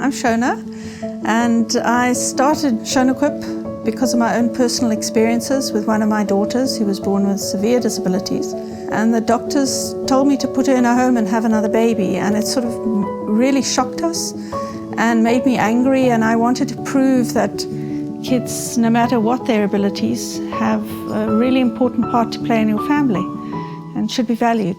I'm Shona, and I started Shonaquip because of my own personal experiences with one of my daughters who was born with severe disabilities. And the doctors told me to put her in a home and have another baby, and it sort of really shocked us and made me angry, and I wanted to prove that kids, no matter what their abilities, have a really important part to play in your family and should be valued.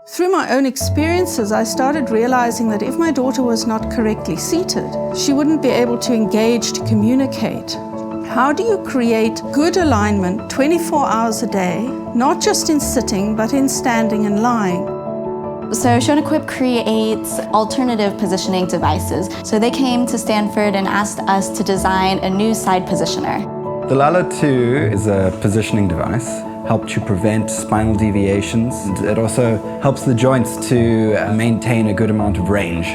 Through my own experiences, I started realizing that if my daughter was not correctly seated, she wouldn't be able to engage, to communicate. How do you create good alignment 24 hours a day, not just in sitting, but in standing and lying? So Shonaquip creates alternative positioning devices. So they came to Stanford and asked us to design a new side positioner. The Lala 2 is a positioning device. Helps you prevent spinal deviations. It also helps the joints to maintain a good amount of range.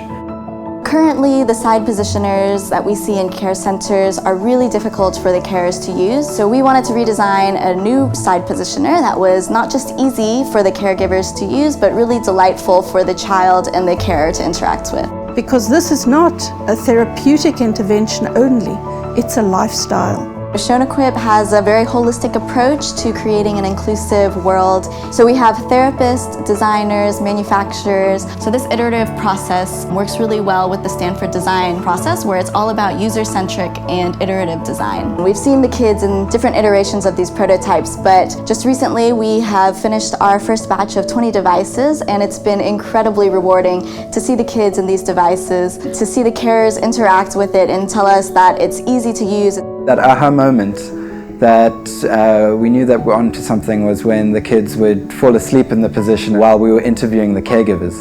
Currently, the side positioners that we see in care centers are really difficult for the carers to use. So we wanted to redesign a new side positioner that was not just easy for the caregivers to use, but really delightful for the child and the carer to interact with. Because this is not a therapeutic intervention only, it's a lifestyle. Shonaquip has a very holistic approach to creating an inclusive world. So we have therapists, designers, manufacturers. So this iterative process works really well with the Stanford design process, where it's all about user-centric and iterative design. We've seen the kids in different iterations of these prototypes, but just recently we have finished our first batch of 20 devices, and it's been incredibly rewarding to see the kids in these devices, to see the carers interact with it and tell us that it's easy to use. That aha moment that we knew that we're onto something was when the kids would fall asleep in the position while we were interviewing the caregivers.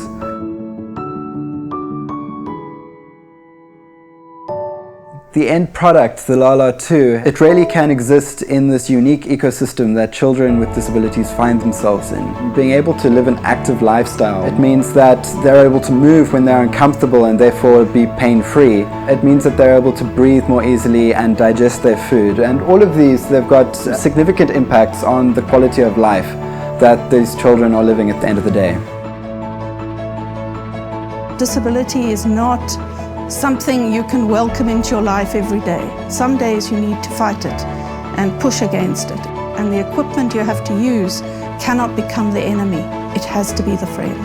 The end product, the Lala 2, it really can exist in this unique ecosystem that children with disabilities find themselves in. Being able to live an active lifestyle, it means that they're able to move when they're uncomfortable and therefore be pain-free. It means that they're able to breathe more easily and digest their food. And all of these, they've got significant impacts on the quality of life that these children are living at the end of the day. Disability is not something you can welcome into your life every day. Some days you need to fight it and push against it. And the equipment you have to use cannot become the enemy. It has to be the friend.